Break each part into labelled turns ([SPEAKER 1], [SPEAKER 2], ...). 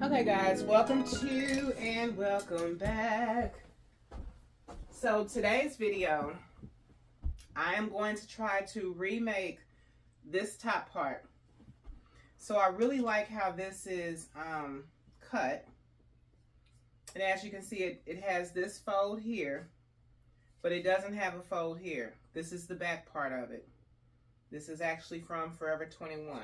[SPEAKER 1] Okay guys, welcome to and welcome back. So today's video, I am going to try to remake this top part. So I really like how this is cut. And as you can see, it has this fold here, but it doesn't have a fold here. This is the back part of it. This is actually from Forever 21.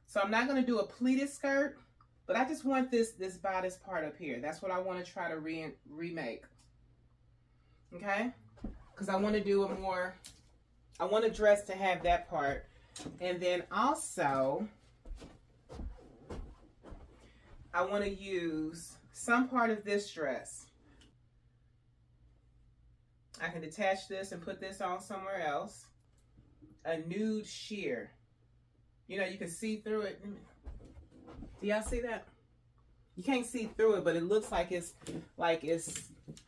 [SPEAKER 1] So I'm not going to do a pleated skirt, but I just want this bodice part up here. That's what I want to try to remake. Okay? Because I want to do a more, I want a dress to have that part. And then also, I want to use some part of this dress. I can detach this and put this on somewhere else. A nude sheer. You know, you can see through it. Do y'all see that? You can't see through it, but it looks like it's,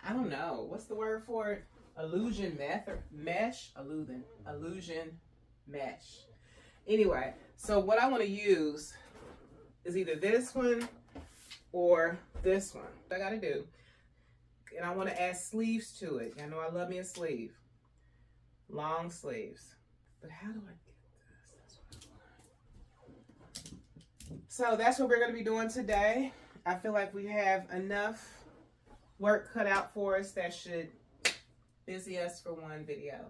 [SPEAKER 1] I don't know. What's the word for it? Illusion mesh? Illusion mesh. Anyway, so what I want to use is either this one or this one. What I got to do. And I want to add sleeves to it. I know I love me a sleeve. Long sleeves. But how do I get this? That's what I want. So that's what we're going to be doing today. I feel like we have enough work cut out for us that should busy us for one video.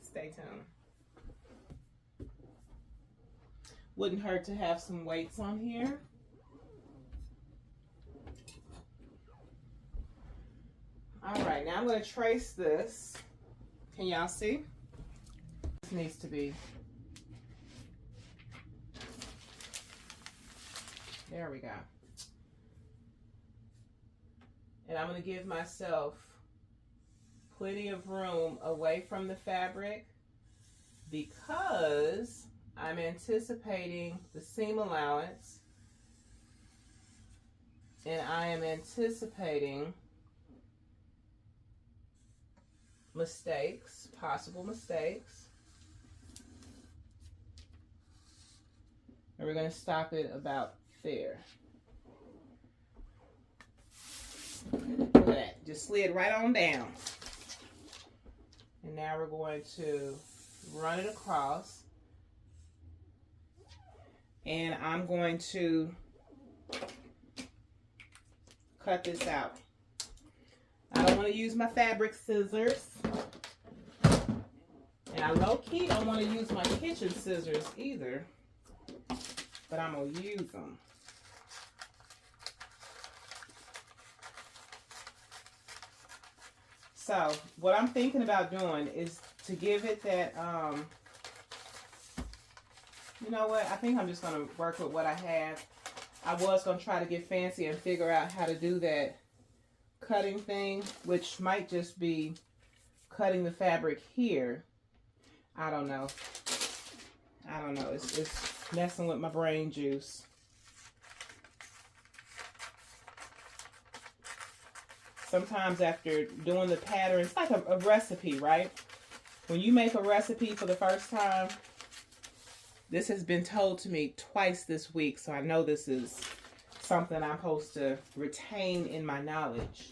[SPEAKER 1] Stay tuned. Wouldn't hurt to have some weights on here. All right, now I'm going to trace this. Can y'all see? This needs to be. There we go. And I'm going to give myself plenty of room away from the fabric because I'm anticipating the seam allowance and I am anticipating mistakes, possible mistakes. And we're going to stop it about there. Look at that. Just slid right on down. And now we're going to run it across. And I'm going to cut this out. I don't want to use my fabric scissors. And I low-key don't want to use my kitchen scissors either. But I'm going to use them. So, what I'm thinking about doing is to give it that, you know what? I think I'm just going to work with what I have. I was going to try to get fancy and figure out how to do that cutting thing, which might just be cutting the fabric here. I don't know. I don't know. It's messing with my brain juice. Sometimes after doing the pattern, it's like a recipe, right? When you make a recipe for the first time, this has been told to me twice this week, so I know this is something I'm supposed to retain in my knowledge.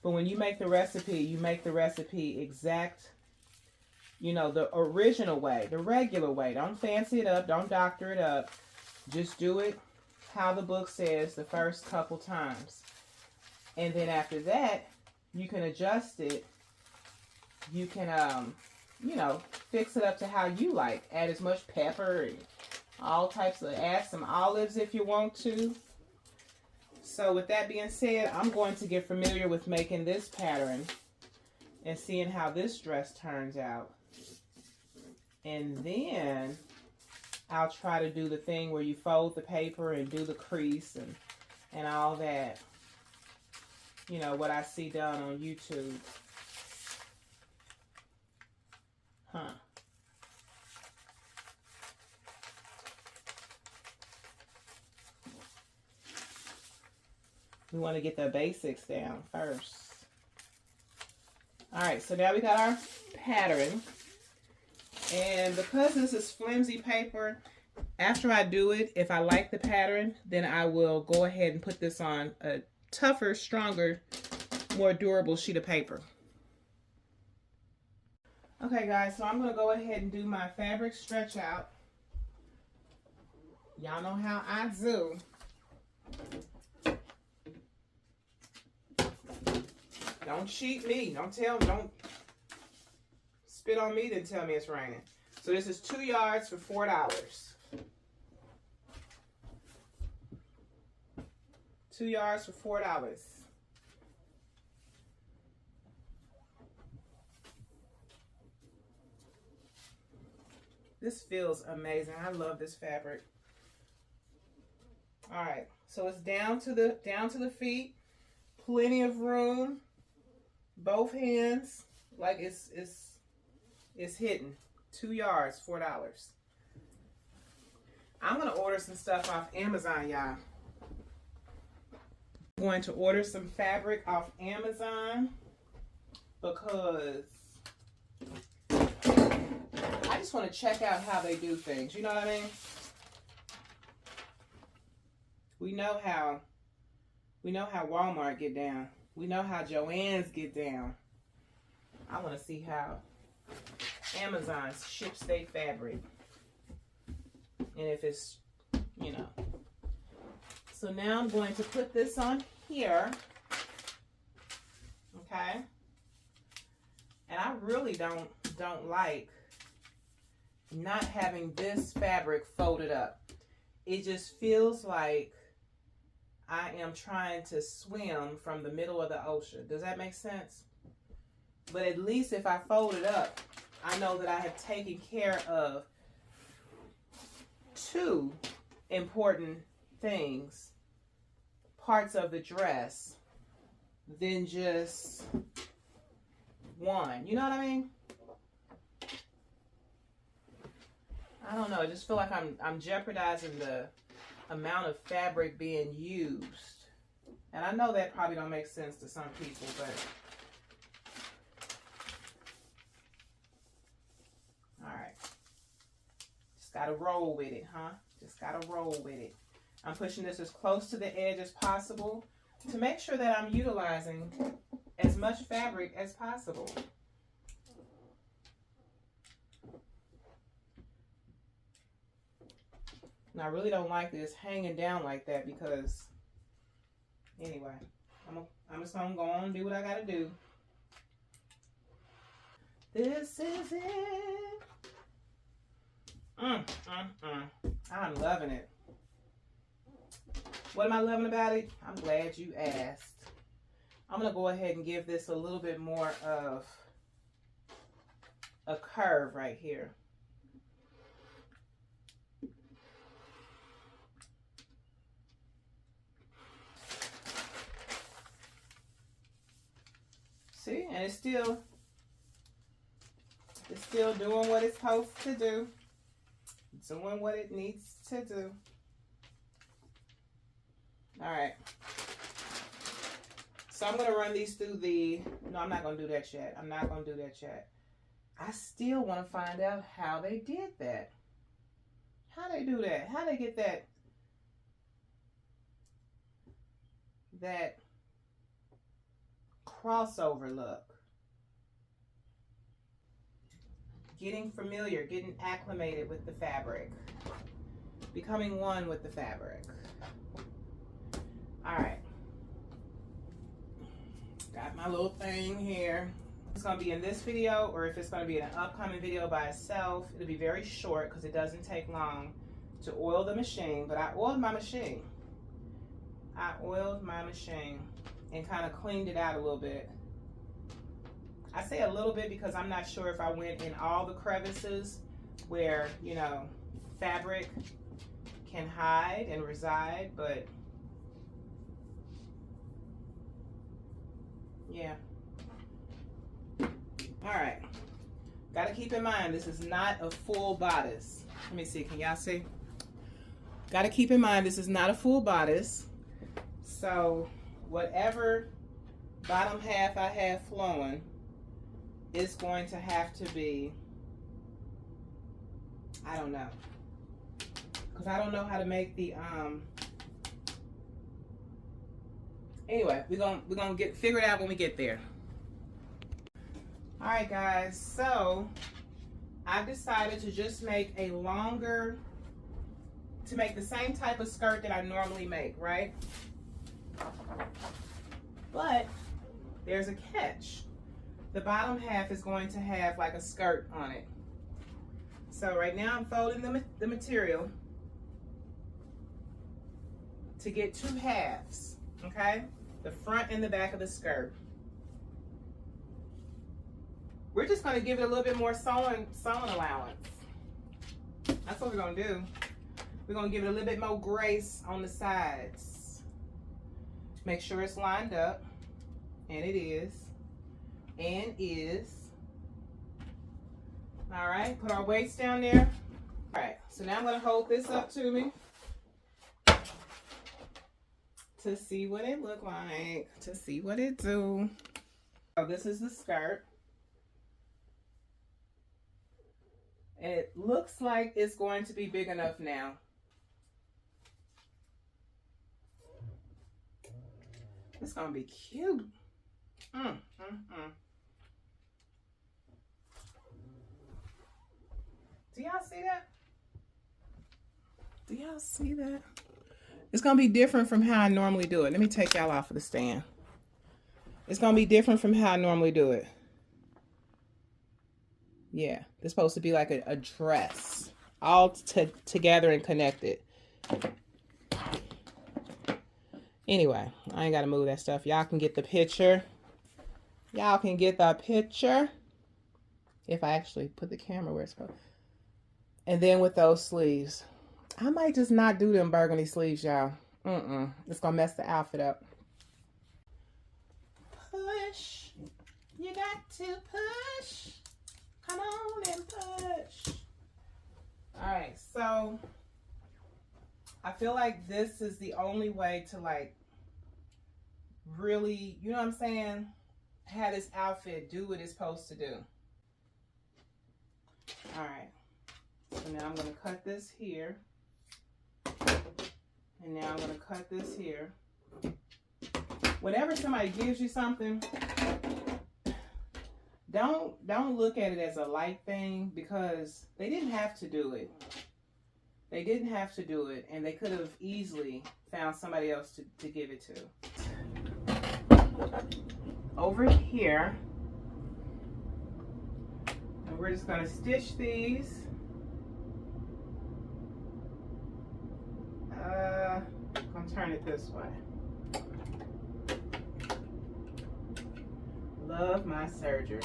[SPEAKER 1] But when you make the recipe exact, you know, the original way, the regular way. Don't fancy it up. Don't doctor it up. Just do it how the book says the first couple times. And then after that, you can adjust it. You can, you know, fix it up to how you like. Add as much pepper and all types of, add some olives if you want to. So with that being said, I'm going to get familiar with making this pattern and seeing how this dress turns out. And then I'll try to do the thing where you fold the paper and do the crease and all that. You know, what I see done on YouTube. Huh. We want to get the basics down first. All right, so now we got our pattern. And because this is flimsy paper, After I do it, if I like the pattern, then I will go ahead and put this on a tougher, stronger, more durable sheet of paper. Okay guys, so I'm going to go ahead and do my fabric stretch out. Y'all know how I do. Don't cheat me. Don't spit on me then tell me it's raining. So this is 2 yards for $4. 2 yards for $4. This feels amazing. I love this fabric. All right, so it's down to the feet. Plenty of room. Both hands, like it's hitting. 2 yards, $4. I'm gonna order some stuff off Amazon, y'all. I'm going to order some fabric off Amazon because I just want to check out how they do things. You know what I mean? We know how Walmart get down. We know how Joann's get down. I want to see how Amazon ships their fabric. And if it's, you know. So now I'm going to put this on here. Okay? And I really don't like not having this fabric folded up. It just feels like I am trying to swim from the middle of the ocean. Does that make sense? But at least if I fold it up, I know that I have taken care of 2 important things, parts of the dress, than just 1. You know what I mean? I don't know. I just feel like I'm jeopardizing the amount of fabric being used. And I know that probably don't make sense to some people, but all right. Just gotta roll with it, huh? Just gotta roll with it. I'm pushing this as close to the edge as possible to make sure that I'm utilizing as much fabric as possible. And I really don't like this hanging down like that because, anyway, I'm just gonna go on and do what I gotta do. This is it. I'm loving it. What am I loving about it? I'm glad you asked. I'm gonna go ahead and give this a little bit more of a curve right here. See, and it's still doing what it's supposed to do. Doing what it needs to do. All right. So I'm going to run these through the, no, I'm not going to do that yet. I'm not going to do that yet. I still want to find out how they did that. How they do that? How they get that crossover look? Getting familiar, getting acclimated with the fabric. Becoming one with the fabric. All right. Got my little thing here. It's going to be in this video, or if it's going to be in an upcoming video by itself, it'll be very short because it doesn't take long to oil the machine. But I oiled my machine. I oiled my machine and kind of cleaned it out a little bit. I say a little bit because I'm not sure if I went in all the crevices where, you know, fabric can hide and reside, but yeah. All right. Got to keep in mind, this is not a full bodice. Let me see. Can y'all see? Got to keep in mind, this is not a full bodice. So whatever bottom half I have flowing, it's going to have to be, I don't know, because I don't know how to make the anyway, we're gonna get figure it out when we get there. All right, guys, so I've decided to just make a longer, to make the same type of skirt that I normally make, right? But there's a catch. The bottom half is going to have like a skirt on it. So right now I'm folding the material to get 2 halves, okay? The front and the back of the skirt. We're just gonna give it a little bit more sewing allowance. That's what we're gonna do. We're gonna give it a little bit more grace on the sides. Make sure it's lined up, and it is, and is. All right, put our weights down there. All right, so now I'm gonna hold this up to me to see what it look like, to see what it do. So this is the skirt. And it looks like it's going to be big enough now. It's gonna be cute. Do y'all see that? Do y'all see that? It's gonna be different from how I normally do it. Let me take y'all off of the stand. It's gonna be different from how I normally do it. Yeah, it's supposed to be like a dress, all together and connected. Anyway, I ain't gotta move that stuff. Y'all can get the picture. Y'all can get the picture. If I actually put the camera where it's supposed. And then with those sleeves, I might just not do them burgundy sleeves, y'all. It's gonna mess the outfit up. Push. You got to push. Come on and push. All right, so I feel like this is the only way to like really, you know what I'm saying, have this outfit do what it's supposed to do. All right, so now I'm gonna cut this here. And now I'm gonna cut this here. Whenever somebody gives you something, don't look at it as a light thing, because they didn't have to do it. They didn't have to do it, and they could have easily found somebody else to give it to. Over here, and we're just gonna stitch these. I'm gonna turn it this way. Love my surgery.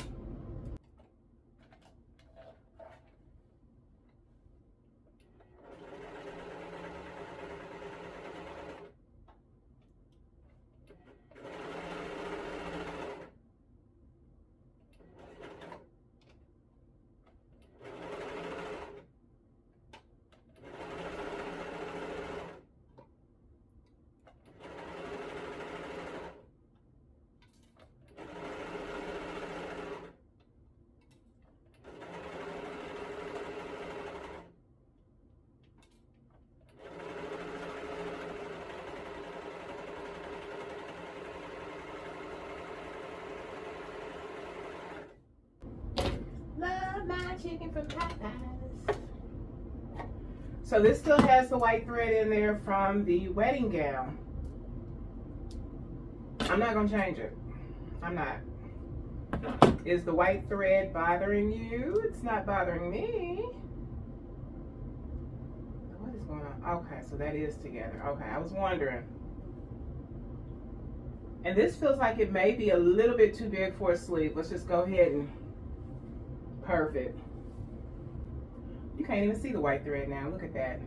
[SPEAKER 1] Chicken from Popeyes. So this still has the white thread in there from the wedding gown. I'm not gonna change it. I'm not. Is the white thread bothering you? It's not bothering me. What is going on? Okay, so that is together. Okay, I was wondering. And this feels like it may be a little bit too big for a sleeve. Let's just go ahead and perfect. You can't even see the white thread now. Look at that.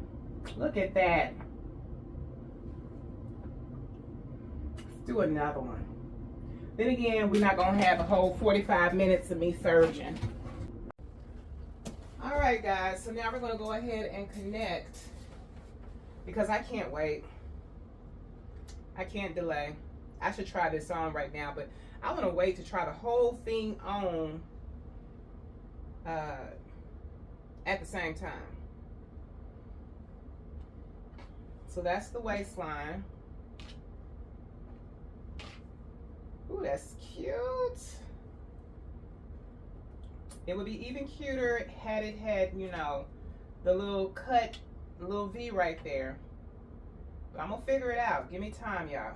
[SPEAKER 1] Look at that. Let's do another one. Then again, we're not going to have a whole 45 minutes of me surging. All right, guys. So now we're going to go ahead and connect, because I can't wait. I can't delay. I should try this on right now, but I want to wait to try the whole thing on at the same time. So that's the waistline. Ooh, that's cute. It would be even cuter had it had, you know, the little cut, the little V right there. But I'm gonna figure it out. Give me time, y'all.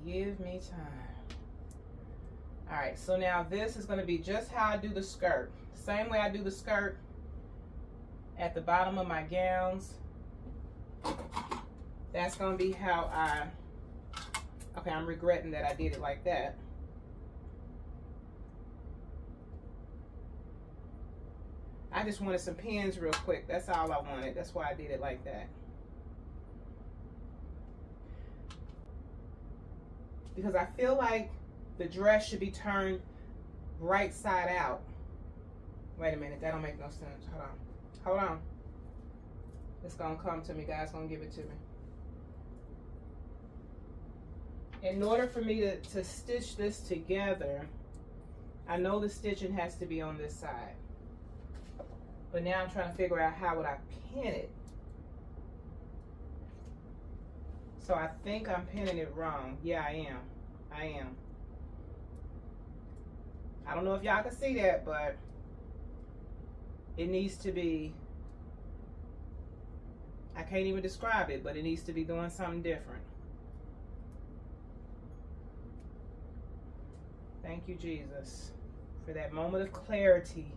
[SPEAKER 1] Give me time. All right, so now this is gonna be just how I do the skirt. Same way I do the skirt at the bottom of my gowns. That's gonna be how okay, I'm regretting that I did it like that. I just wanted some pins real quick. That's all I wanted. That's why I did it like that. Because I feel like the dress should be turned right side out. Wait a minute, that don't make no sense. Hold on. Hold on. It's gonna come to me, guys. Gonna give it to me. In order for me to stitch this together, I know the stitching has to be on this side. But now I'm trying to figure out how would I pin it. So I think I'm pinning it wrong. Yeah, I am. I am. I don't know if y'all can see that, but it needs to be, I can't even describe it, but it needs to be doing something different. Thank you, Jesus, for that moment of clarity.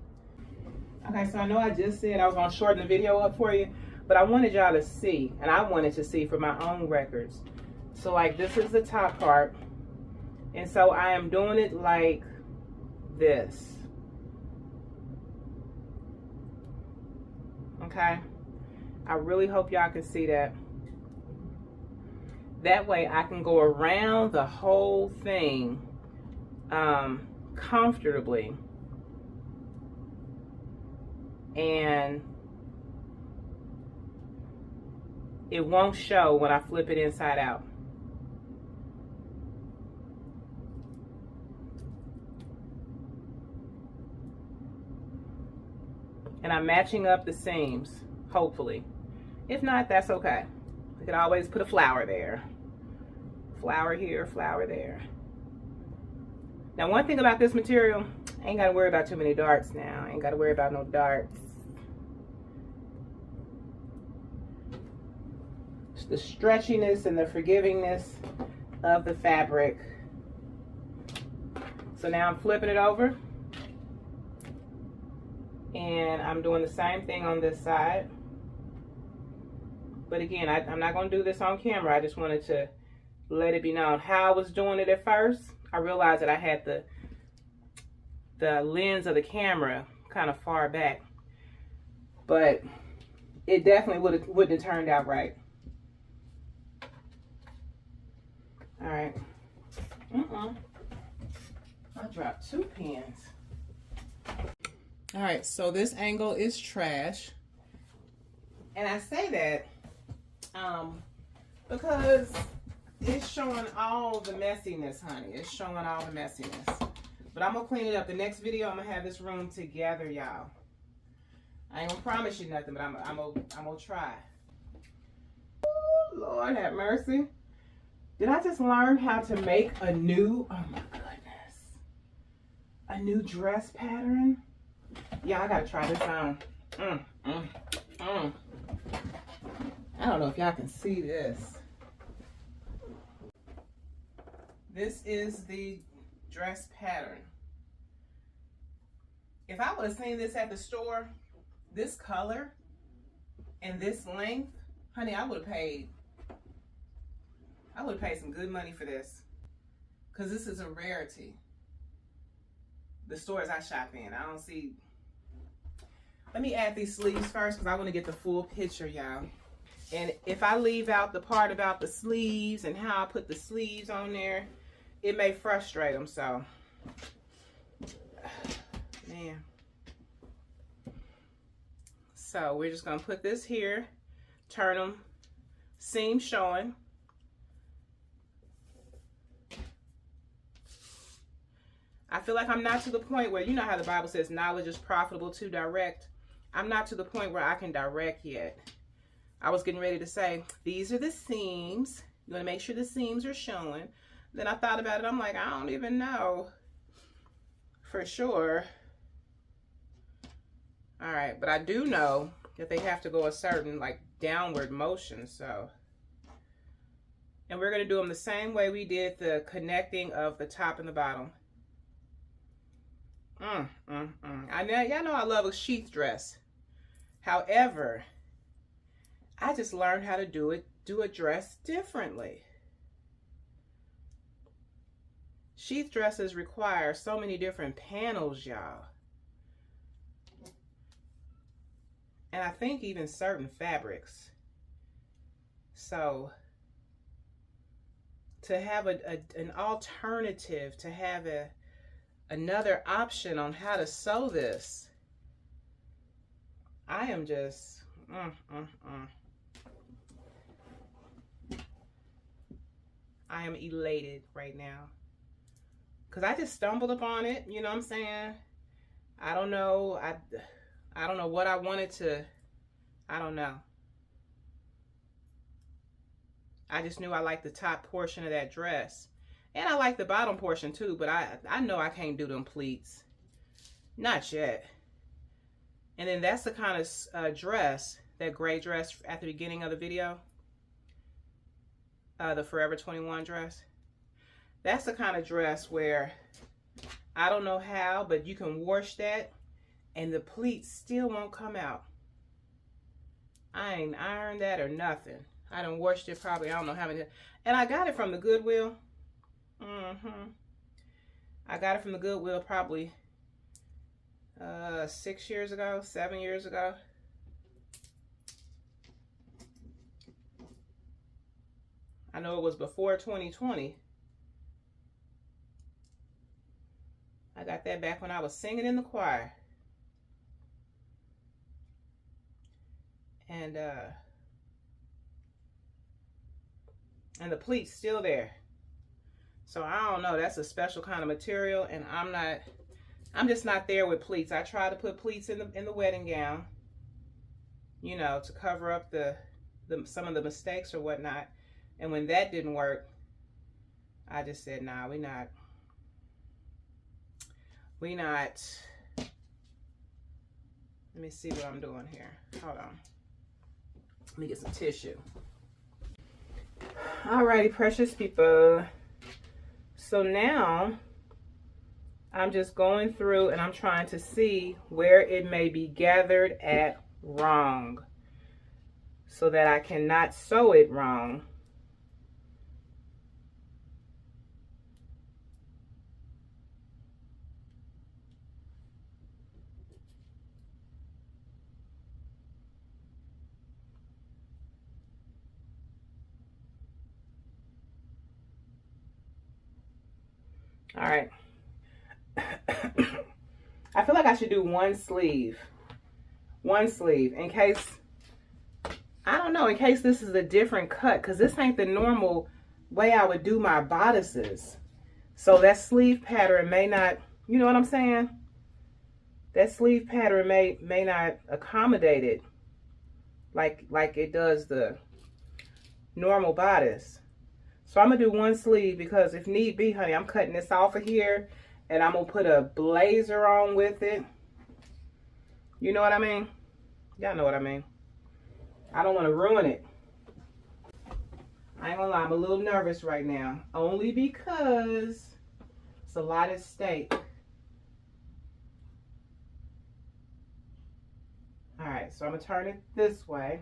[SPEAKER 1] Okay, so I know I just said I was going to shorten the video up for you, but I wanted y'all to see, and I wanted to see for my own records. So like this is the top part, and so I am doing it like this. Okay, I really hope y'all can see that. That way I can go around the whole thing comfortably, and it won't show when I flip it inside out. And I'm matching up the seams, hopefully. If not, that's okay. We can always put a flower there. Flower here, flower there. Now, one thing about this material, I ain't got to worry about too many darts now. I ain't got to worry about no darts. It's the stretchiness and the forgivingness of the fabric. So now I'm flipping it over. And I'm doing the same thing on this side. But again, I'm not going to do this on camera. I just wanted to let it be known how I was doing it at first. I realized that I had the lens of the camera kind of far back, but it definitely wouldn't have turned out right. All right. I dropped 2 pins. All right, so this angle is trash, and I say that because it's showing all the messiness, honey. It's showing all the messiness. But I'm going to clean it up. The next video, I'm going to have this room together, y'all. I ain't going to promise you nothing, but I'm going to try. Ooh, Lord have mercy. Did I just learn how to make a new, oh my goodness, a new dress pattern? Yeah, I got to try this on. I don't know if y'all can see this. This is the dress pattern. If I would have seen this at the store, this color and this length, honey, I would have paid some good money for this, because this is a rarity. The stores I shop in, I don't see. Let me add these sleeves first, because I want to get the full picture, y'all. And if I leave out the part about the sleeves and how I put the sleeves on there, it may frustrate them. So, man. So we're just going to put this here, turn them, seam showing. I feel like I'm not to the point where, you know how the Bible says knowledge is profitable to direct. I'm not to the point where I can direct yet. I was getting ready to say, these are the seams. You want to make sure the seams are showing. Then I thought about it. I'm like, I don't even know for sure. All right, but I do know that they have to go a certain like downward motion. So, and we're going to do them the same way we did the connecting of the top and the bottom. I know, y'all know I love a sheath dress. However, I just learned how to do a dress differently. Sheath dresses require so many different panels, y'all. And I think even certain fabrics. So to have an alternative, to have another option on how to sew this, I am just I am elated right now, because I just stumbled upon it. You know what I'm saying? I don't know. I don't know what I wanted to. I don't know. I just knew I liked the top portion of that dress. And I like the bottom portion too, but I know I can't do them pleats. Not yet. And then that's the kind of dress, that gray dress at the beginning of the video. The Forever 21 dress. That's the kind of dress where I don't know how, but you can wash that and the pleats still won't come out. I ain't ironed that or nothing. I done washed it probably, I don't know how many. And I got it from the Goodwill. I got it from the Goodwill probably 6 years ago, 7 years ago. I know it was before 2020. I got that back when I was singing in the choir. And the pleat's still there. So I don't know, that's a special kind of material, and I'm just not there with pleats. I try to put pleats in the wedding gown, you know, to cover up some of the mistakes or whatnot. And when that didn't work, I just said, nah, we not. Let me see what I'm doing here. Hold on. Let me get some tissue. Alrighty, precious people. So now I'm just going through and I'm trying to see where it may be gathered at wrong, so that I cannot sew it wrong. All right. I feel like I should do one sleeve in case, I don't know, in case this is a different cut, because this ain't the normal way I would do my bodices. So that sleeve pattern may not, you know what I'm saying? That sleeve pattern may not accommodate it like it does the normal bodice. So I'm gonna do one sleeve because if need be, honey, I'm cutting this off of here and I'm gonna put a blazer on with it. You know what I mean? Y'all know what I mean. I don't want to ruin it. I ain't gonna lie, I'm a little nervous right now, only because it's a lot at stake. All right, so I'm gonna turn it this way.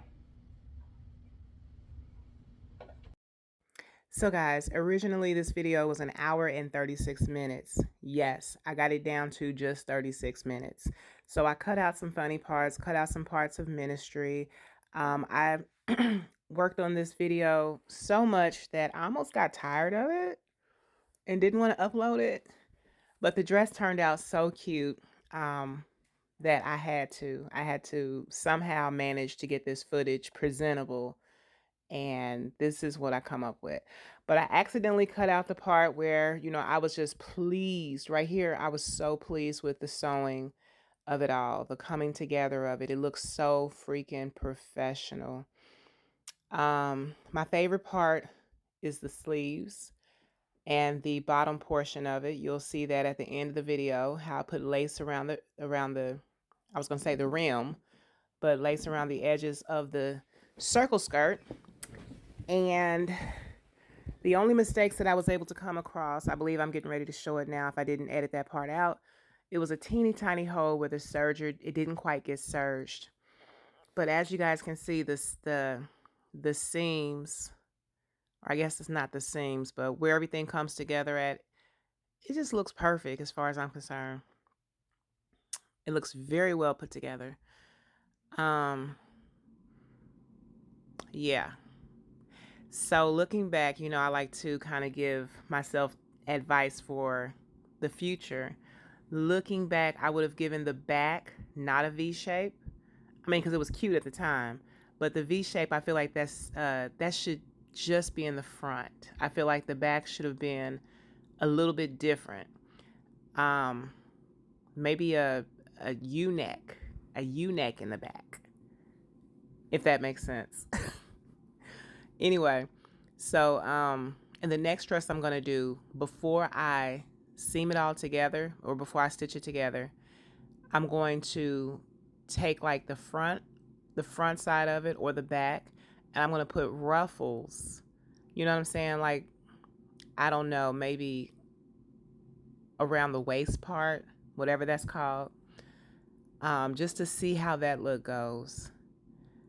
[SPEAKER 1] So guys, originally this video was 1 hour and 36 minutes. Yes, I got it down to just 36 minutes. So I cut out some funny parts, cut out some parts of ministry. I worked on this video so much that I almost got tired of it and didn't want to upload it. But the dress turned out so cute that I had to somehow manage to get this footage presentable. And this is what I come up with. But I accidentally cut out the part where, you know, I was just pleased. Right here, I was so pleased with the sewing of it all, the coming together of it. It looks so freaking professional. My favorite part is the sleeves and the bottom portion of it. You'll see that at the end of the video, how I put lace around the I was gonna say the rim, but lace around the edges of the circle skirt. And the only mistakes that I was able to come across, I believe I'm getting ready to show it now if I didn't edit that part out. It was a teeny tiny hole where the serger, it didn't quite get serged. But as you guys can see, the seams, or I guess it's not the seams, but where everything comes together at, it just looks perfect as far as I'm concerned. It looks very well put together. Yeah. So looking back, I like to kind of give myself advice for the future. Looking back, I would have given the back not a V shape. I mean, because it was cute at the time, but the V shape, I feel like that should just be in the front. I feel like the back should have been a little bit different. Maybe a U-neck, a U-neck in the back, if that makes sense. Anyway, so and the next dress I'm gonna do, before I seam it all together or before I stitch it together, I'm going to take like the front side of it or the back, and I'm gonna put ruffles. You know what I'm saying? Like, I don't know, maybe around the waist part, whatever that's called, just to see how that look goes.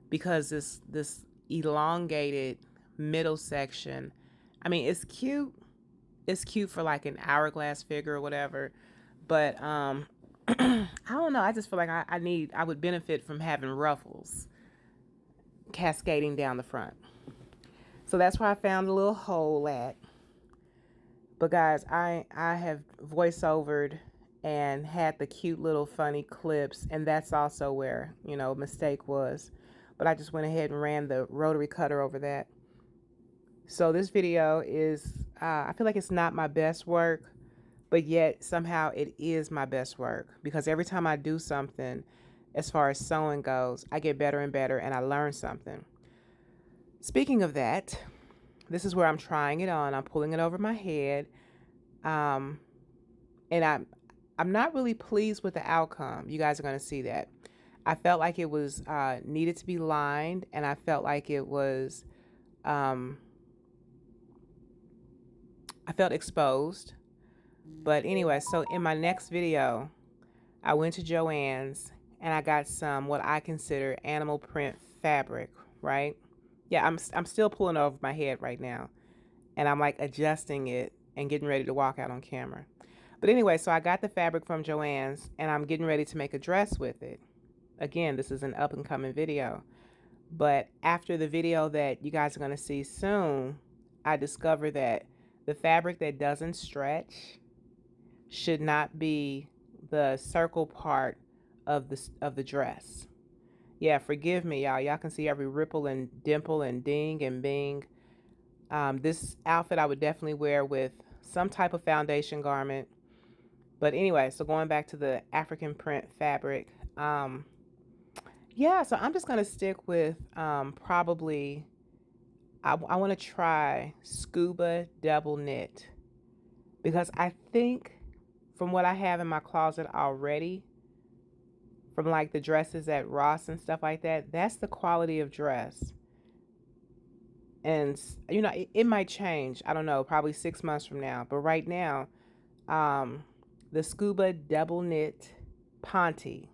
[SPEAKER 1] Because this elongated middle section, I mean, it's cute. It's cute for like an hourglass figure or whatever, but I don't know. I just feel like I would benefit from having ruffles cascading down the front. So that's where I found a little hole at. But guys, I have voiceovered and had the cute little funny clips, and that's also where, mistake was. But I just went ahead and ran the rotary cutter over that. So this video is, I feel like it's not my best work, but yet somehow it is my best work, because every time I do something as far as sewing goes, I get better and better and I learn something. Speaking of that, this is where I'm trying it on. I'm pulling it over my head. And I'm not really pleased with the outcome. You guys are going to see that. I felt like it was needed to be lined, and I felt like it was, I felt exposed. But anyway, so in my next video, I went to Joann's and I got some what I consider animal print fabric, right? Yeah, I'm still pulling over my head right now, and I'm like adjusting it and getting ready to walk out on camera. But anyway, so I got the fabric from Joann's and I'm getting ready to make a dress with it. Again, this is an up and coming video. But after the video that you guys are going to see soon, I discovered that the fabric that doesn't stretch should not be the circle part of the dress. Yeah, forgive me, y'all. Y'all can see every ripple and dimple and ding and bing. This outfit I would definitely wear with some type of foundation garment. But anyway, so going back to the African print fabric, yeah, so I'm just going to stick with probably, I want to try scuba double knit, because I think from what I have in my closet already, from like the dresses at Ross and stuff like that, that's the quality of dress. And it might change, I don't know, probably 6 months from now, but right now, the scuba double knit Ponte,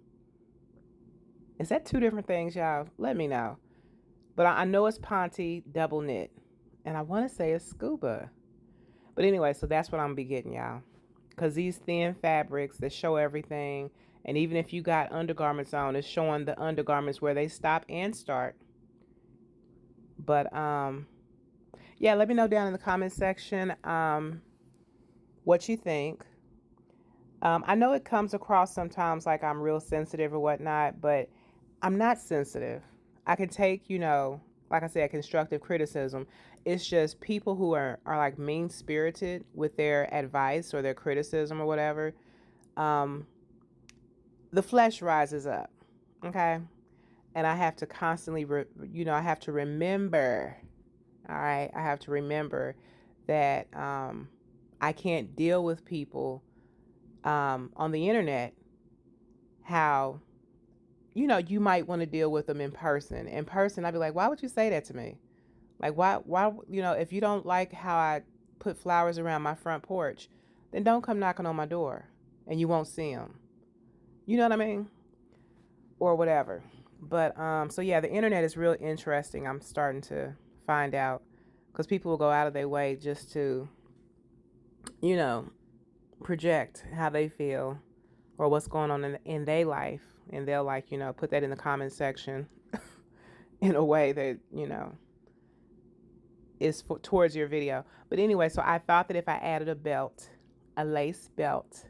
[SPEAKER 1] is that two different things, y'all? Let me know. But I know it's Ponte double knit, and I want to say it's scuba. But anyway, so that's what I'm gonna be getting, y'all, because these thin fabrics that show everything, and even if you got undergarments on, it's showing the undergarments where they stop and start. But yeah, let me know down in the comment section what you think. I know it comes across sometimes like I'm real sensitive or whatnot, but I'm not sensitive. I can take, like I said, constructive criticism. It's just people who are like mean spirited with their advice or their criticism or whatever. The flesh rises up. Okay. And I have to constantly, I have to remember, all right, I have to remember that I can't deal with people on the internet how, you might want to deal with them in person. In person, I'd be like, why would you say that to me? Like, why, if you don't like how I put flowers around my front porch, then don't come knocking on my door and you won't see them. You know what I mean? Or whatever. But, so yeah, the internet is real interesting. I'm starting to find out because people will go out of their way just to, you know, project how they feel or what's going on in their life. And they'll like, put that in the comment section in a way that, is towards your video. But anyway, so I thought that if I added a lace belt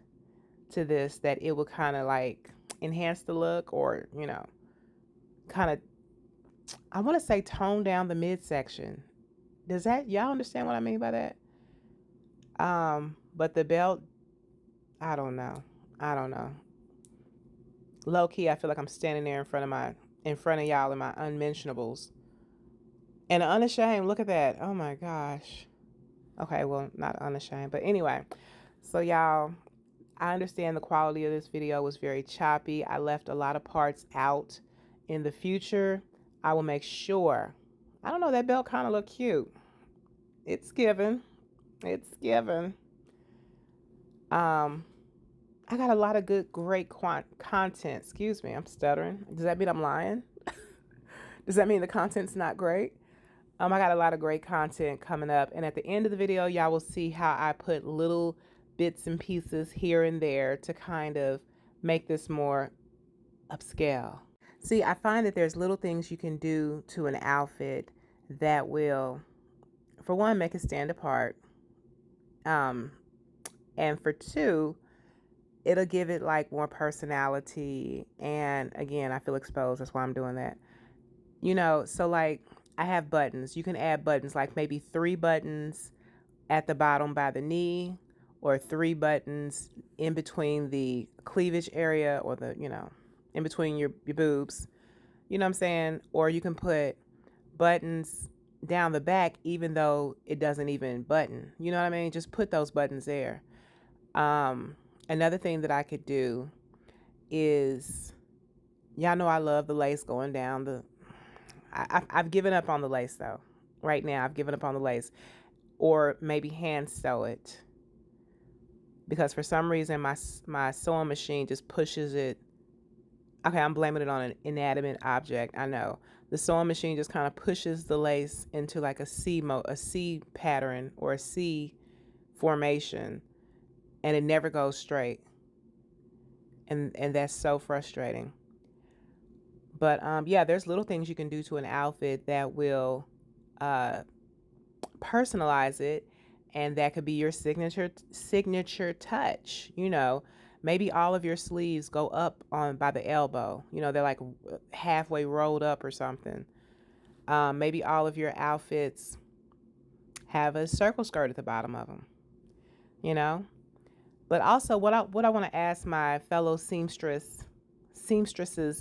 [SPEAKER 1] to this, that it would kind of like enhance the look or, kind of, I want to say tone down the midsection. Does that, y'all understand what I mean by that? But the belt, I don't know. I don't know. Low key, I feel like I'm standing there in front of y'all in my unmentionables. And unashamed, look at that. Oh my gosh. Okay, well, not unashamed, but anyway. So y'all, I understand the quality of this video was very choppy. I left a lot of parts out. In the future, I will make sure. I don't know, that belt kind of look cute. It's given. It's given. I got a lot of great content. Excuse me, I'm stuttering. Does that mean I'm lying? Does that mean the content's not great? I got a lot of great content coming up. And at the end of the video, y'all will see how I put little bits and pieces here and there to kind of make this more upscale. See, I find that there's little things you can do to an outfit that will, for one, make it stand apart. And for two, it'll give it like more personality. And again, I feel exposed. That's why I'm doing that. So like I have buttons. You can add buttons, like maybe 3 buttons at the bottom by the knee, or 3 buttons in between the cleavage area, or the, in between your boobs. You know what I'm saying? Or you can put buttons down the back, even though it doesn't even button. You know what I mean? Just put those buttons there. Another thing that I could do is, y'all know I love the lace going down I've given up on the lace though. Right now, I've given up on the lace. Or maybe hand sew it, because for some reason my sewing machine just pushes it. Okay, I'm blaming it on an inanimate object. I know. The sewing machine just kind of pushes the lace into like a C pattern or a C formation, and it never goes straight. And that's so frustrating. But yeah, there's little things you can do to an outfit that will personalize it, and that could be your signature touch. Maybe all of your sleeves go up on by the elbow. They're like halfway rolled up or something. Maybe all of your outfits have a circle skirt at the bottom of them. But also, what I want to ask my fellow seamstresses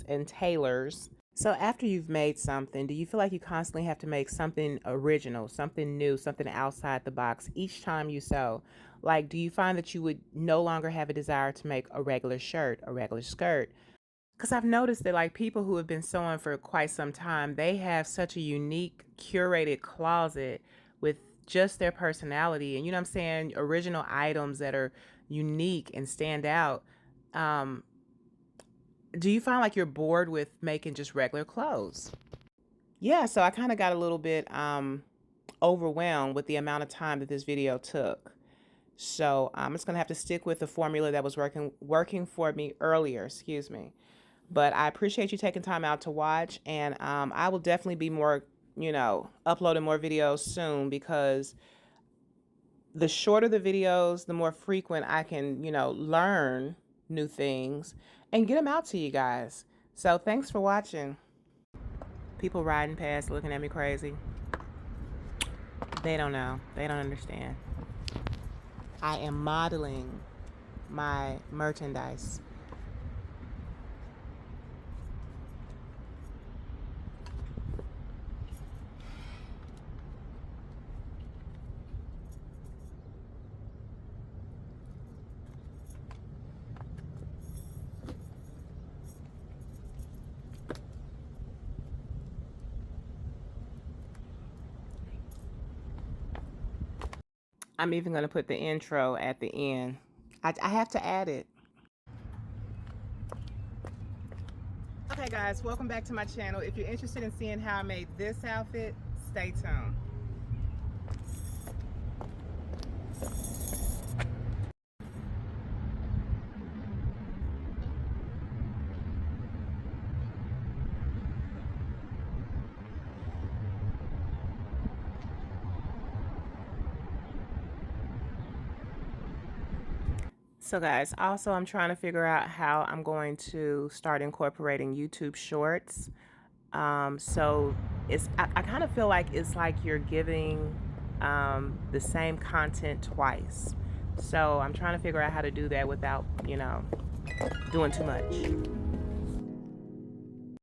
[SPEAKER 1] and tailors. So after you've made something, do you feel like you constantly have to make something original, something new, something outside the box each time you sew? Like, do you find that you would no longer have a desire to make a regular shirt, a regular skirt? Because I've noticed that like people who have been sewing for quite some time, they have such a unique, curated closet with just their personality. And you know what I'm saying? Original items that are unique and stand out. Do you find like you're bored with making just regular clothes? Yeah, so I kind of got a little bit overwhelmed with the amount of time that this video took. So I'm just gonna have to stick with the formula that was working for me earlier, excuse me. But I appreciate you taking time out to watch, and I will definitely be more, uploading more videos soon, because the shorter the videos, the more frequent I can, learn new things and get them out to you guys. So thanks for watching. People riding past looking at me crazy. They don't know. They don't understand. I am modeling my merchandise. I'm even going to put the intro at the end. I have to add it. Okay guys, welcome back to my channel. If you're interested in seeing how I made this outfit, stay tuned. So guys, also I'm trying to figure out how I'm going to start incorporating YouTube shorts. So I kind of feel like it's like you're giving the same content twice. So I'm trying to figure out how to do that without, doing too much.